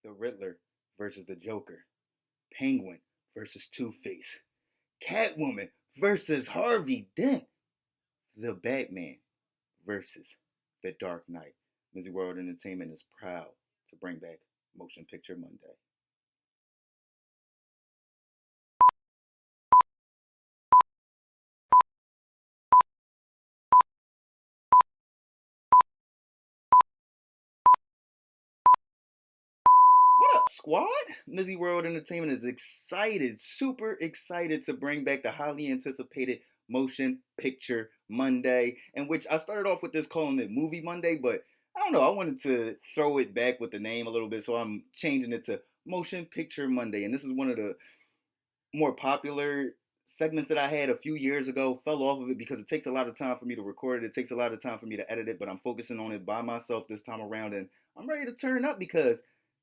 The Riddler versus the Joker, Penguin versus Two-Face, Catwoman versus Harvey Dent, The Batman versus The Dark Knight. Mizzy World Entertainment is proud to bring back Motion Picture Monday. What up, squad? Mizzy World Entertainment is excited, super excited to bring back the highly anticipated Motion Picture Monday, in which I started off with this calling it Movie Monday, but I don't know, I wanted to throw it back with the name a little bit, so I'm changing it to Motion Picture Monday. And this is one of the more popular segments that I had a few years ago. Fell off of it because it takes a lot of time for me to record it. It takes a lot of time for me to edit it, but I'm focusing on it by myself this time around, and I'm ready to turn up because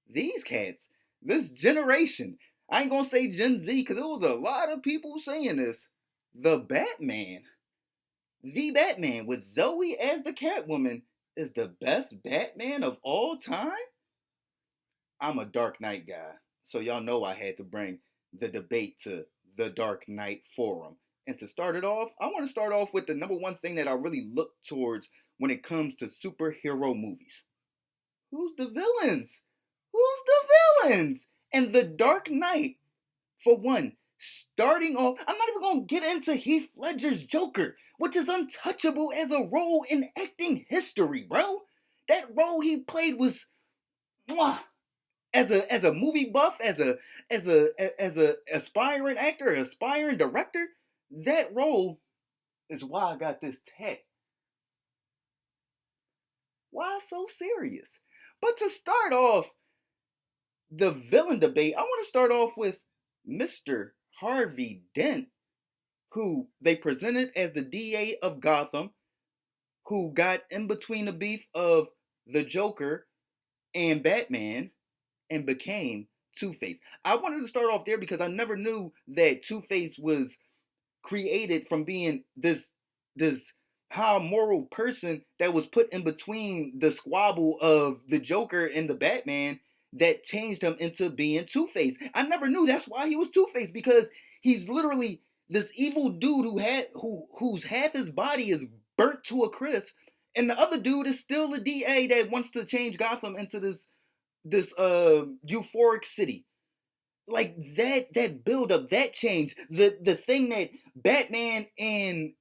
these cats, this generation, I ain't gonna say Gen Z because there was a lot of people saying this. The Batman, the Batman with Zoe as the Catwoman, is the best Batman of all time. I'm a Dark Knight guy, so y'all know I had to bring the debate to the Dark Knight Forum. And to start it off, I want to start off with the number one thing that I really look towards when it comes to superhero movies. Who's the villains? Who's the villains? And the Dark Knight, for one, starting off, I'm not even going to get into Heath Ledger's Joker, which is untouchable as a role in acting history, bro. That role he played was mwah, as a movie buff, as a aspiring actor, aspiring director, that role is why I got this tat. Why so serious? But to start off the villain debate, I want to start off with Mr. Harvey Dent, who they presented as the DA of Gotham, who got in between the beef of the Joker and Batman and became Two-Face. I wanted to start off there because I never knew that Two-Face was created from being this high moral person that was put in between the squabble of the Joker and the Batman that changed him into being Two-Face. I never knew that's why he was Two-Face, because he's literally this evil dude whose half his body is burnt to a crisp, and the other dude is still a DA that wants to change Gotham into this euphoric city. Like that build up, that change, the thing that Batman and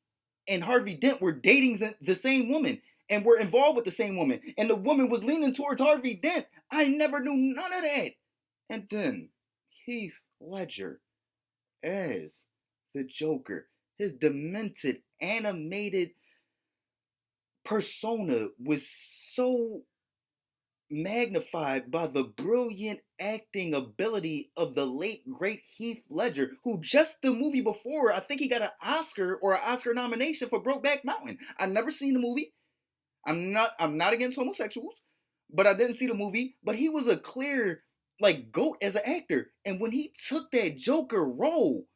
Harvey Dent were dating the same woman and were involved with the same woman, and the woman was leaning towards Harvey Dent. I never knew none of that. And then Heath Ledger as the Joker, his demented animated persona was so magnified by the brilliant acting ability of the late great Heath Ledger, who just the movie before, I think he got an Oscar or an Oscar nomination for Brokeback Mountain. I never seen the movie. I'm not against homosexuals, but I didn't see the movie. But he was a clear like goat as an actor, and when he took that Joker role,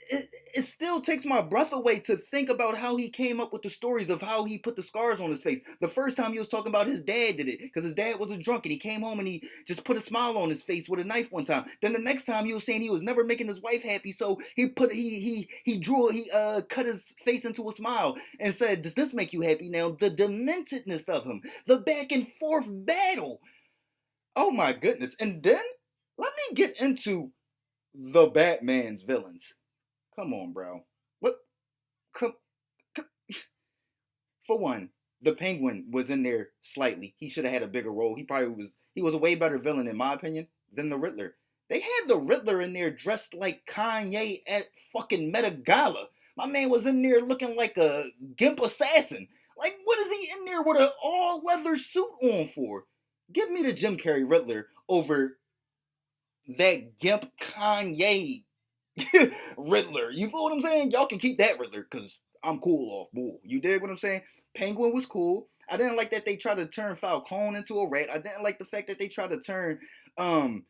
it, it still takes my breath away to think about how he came up with the stories of how he put the scars on his face. The first time he was talking about his dad did it because his dad was a drunk and he came home and he just put a smile on his face with a knife one time. Then the next time he was saying he was never making his wife happy, so he cut his face into a smile and said, "Does this make you happy?" Now the dementedness of him, the back and forth battle. Oh my goodness! And then let me get into the Batman's villains. Come on, bro. What? Come, come. For one, the Penguin was in there slightly. He should have had a bigger role. He probably was. He was a way better villain, in my opinion, than the Riddler. They had the Riddler in there dressed like Kanye at fucking Met Gala. My man was in there looking like a gimp assassin. Like, what is he in there with an all leather suit on for? Give me the Jim Carrey Riddler over that gimp Kanye Riddler. You feel what I'm saying? Y'all can keep that Riddler because I'm cool off bull. You dig what I'm saying? Penguin was cool. I didn't like that they tried to turn Falcone into a rat. I didn't like the fact that they tried to turn um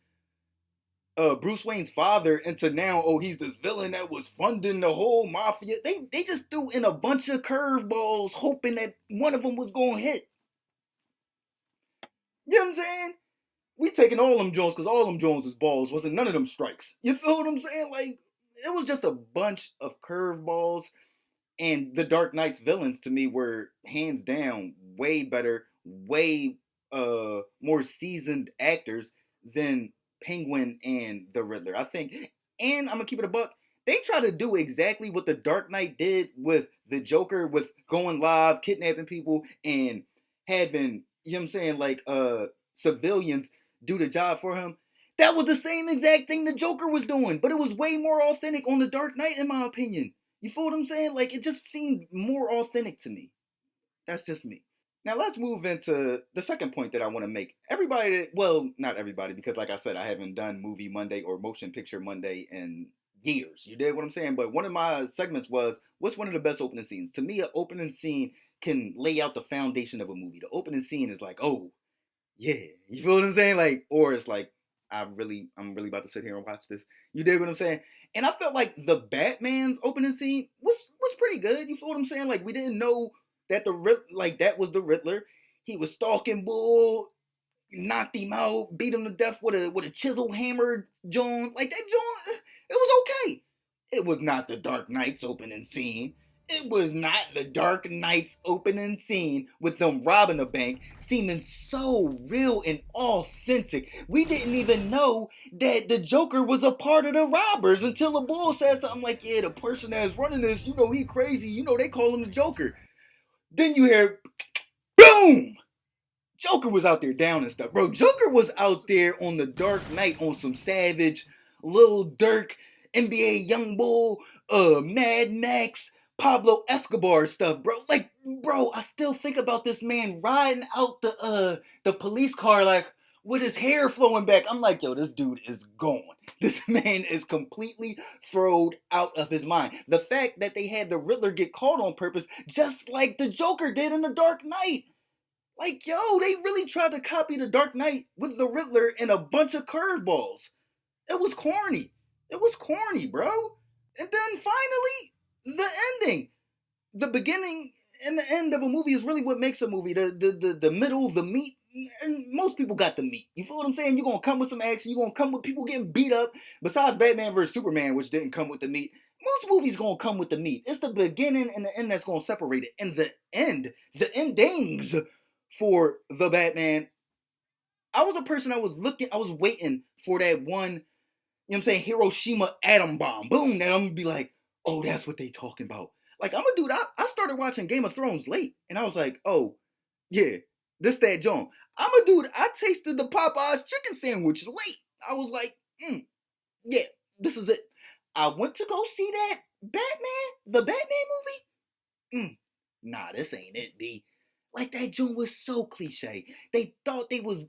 Bruce Wayne's father into now, oh, he's this villain that was funding the whole mafia. They just threw in a bunch of curveballs hoping that one of them was gonna hit. You know what I'm saying? We taking all them Jones because all them Jones was balls, wasn't none of them strikes. You feel what I'm saying? Like, it was just a bunch of curveballs. And the Dark Knight's villains to me were hands down way better, way more seasoned actors than Penguin and the Riddler. I think, and I'm gonna keep it a buck. They try to do exactly what the Dark Knight did with the Joker, with going live, kidnapping people, and having, you know what I'm saying, like civilians do the job for him. That was the same exact thing the Joker was doing, but it was way more authentic on the Dark Knight, in my opinion. You feel what I'm saying? Like, it just seemed more authentic to me. That's just me. Now let's move into the second point that I want to make. Everybody, well, not everybody, because like I said, I haven't done Movie Monday or Motion Picture Monday in years. You dig what I'm saying? But one of my segments was, what's one of the best opening scenes? To me, an opening scene can lay out the foundation of a movie. The opening scene is like, oh, yeah, you feel what I'm saying? Like, or it's like, I'm really about to sit here and watch this. You dig what I'm saying? And I felt like the Batman's opening scene was pretty good. You feel what I'm saying? Like, we didn't know that like that was the Riddler. He was stalking Bull, knocked him out, beat him to death with a chisel hammered John. Like that John, it was okay. It was not the Dark Knight's opening scene. It was not the Dark Knight's opening scene with them robbing a bank seeming so real and authentic. We didn't even know that the Joker was a part of the robbers until the bull said something like, yeah, the person that's running this, you know, he crazy. You know, they call him the Joker. Then you hear, boom! Joker was out there down and stuff, bro. Joker was out there on the Dark Knight on some savage, Lil Durk, NBA Young Bull, Mad Max, Pablo Escobar stuff, bro. Like, bro, I still think about this man riding out the police car like with his hair flowing back. I'm like, yo, this dude is gone. This man is completely thrown out of his mind. The fact that they had the Riddler get caught on purpose, just like the Joker did in the Dark Knight. Like, yo, they really tried to copy the Dark Knight with the Riddler and a bunch of curveballs. It was corny. It was corny, bro. And then finally, the ending. The beginning and the end of a movie is really what makes a movie. The middle, the meat. And most people got the meat. You feel what I'm saying? You're gonna come with some action. You're gonna come with people getting beat up. Besides Batman vs Superman, which didn't come with the meat. Most movies gonna come with the meat. It's the beginning and the end that's gonna separate it. And the endings for the Batman. I was a person I was waiting for that one, you know what I'm saying, Hiroshima atom bomb. Boom, that I'm gonna be like, oh, that's what they talking about. Like, I'm a dude, I started watching Game of Thrones late, and I was like, oh, yeah, this that John. I'm a dude, I tasted the Popeyes chicken sandwich late. I was like, yeah, this is it. I went to go see that the Batman movie. Nah, this ain't it, B. Like that joint was so cliche. They thought they was.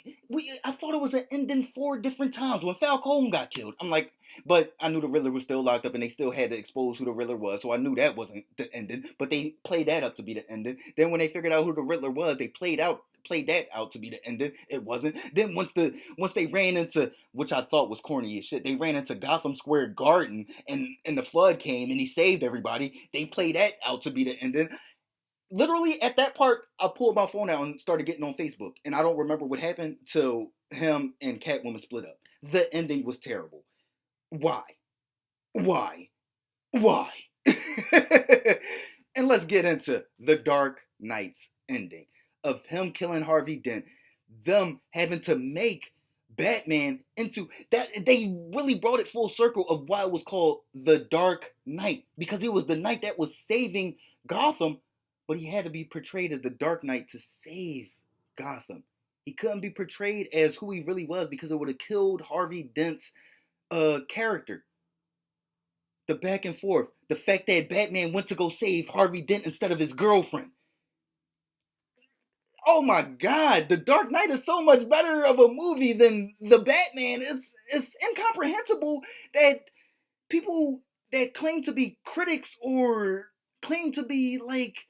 I thought it was an ending 4 different times when Falcone got killed. I'm like, but I knew the Riddler was still locked up, and they still had to expose who the Riddler was, so I knew that wasn't the ending. But they played that up to be the ending. Then when they figured out who the Riddler was, they played that out to be the ending. It wasn't. Then once they ran into, which I thought was corny as shit, they ran into Gotham Square Garden, and the flood came and he saved everybody. They played that out to be the ending. Literally at that part, I pulled my phone out and started getting on Facebook, and I don't remember what happened till him and Catwoman split up. The ending was terrible. Why? Why? Why? And let's get into the Dark Knight's ending of him killing Harvey Dent, them having to make Batman into that. They really brought it full circle of why it was called the Dark Knight, because he was the knight that was saving Gotham, but he had to be portrayed as the Dark Knight to save Gotham. He couldn't be portrayed as who he really was because it would have killed Harvey Dent's character. The back and forth, the fact that Batman went to go save Harvey Dent instead of his girlfriend. Oh my God, The Dark Knight is so much better of a movie than the Batman. It's incomprehensible that people that claim to be critics or claim to be like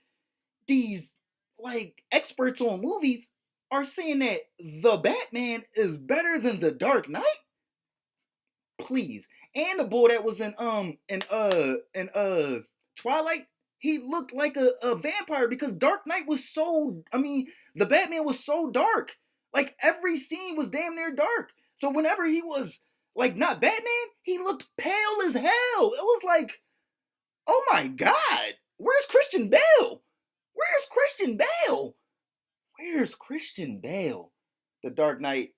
these like experts on movies are saying that the Batman is better than the Dark Knight. Please. And the boy that was in Twilight, he looked like a vampire because Dark Knight was so, I mean, the Batman was so dark. Like every scene was damn near dark. So whenever he was like not Batman, he looked pale as hell. It was like, oh my god, where's Christian Bale? Where's Christian Bale? Where's Christian Bale? The Dark Knight,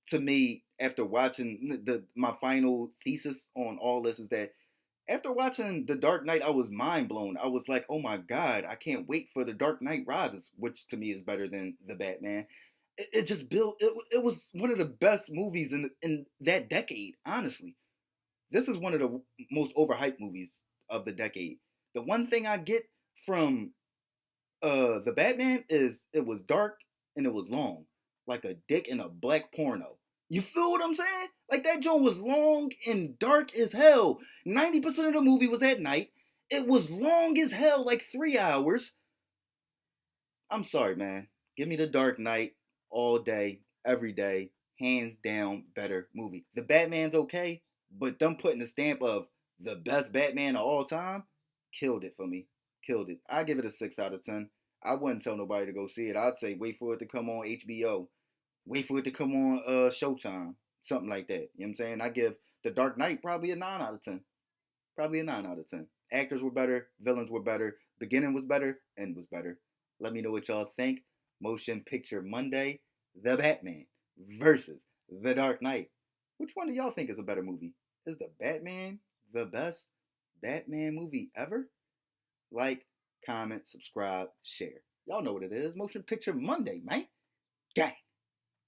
to me, after watching my final thesis on all this is that after watching The Dark Knight, I was mind blown. I was like, oh my god, I can't wait for The Dark Knight Rises, which to me is better than the Batman. It just built. It was one of the best movies in that decade. Honestly, this is one of the most overhyped movies of the decade. The one thing I get from the Batman is it was dark and it was long, like a dick in a black porno. You feel what I'm saying? Like that joint was long and dark as hell. 90% of the movie was at night. It was long as hell, like 3 hours. I'm sorry, man. Give me the Dark Knight all day, every day. Hands down, better movie. The Batman's okay, but them putting the stamp of the best Batman of all time killed it for me. Killed it. I give it a 6 out of 10. I wouldn't tell nobody to go see it. I'd say wait for it to come on HBO. Wait for it to come on Showtime. Something like that. You know what I'm saying? I give The Dark Knight probably a 9 out of 10. Probably a 9 out of 10. Actors were better, villains were better, beginning was better, end was better. Let me know what y'all think. Motion Picture Monday, The Batman versus The Dark Knight. Which one do y'all think is a better movie? Is The Batman the best Batman movie ever? Like, comment, subscribe, share. Y'all know what it is. Motion Picture Monday, man. Gang.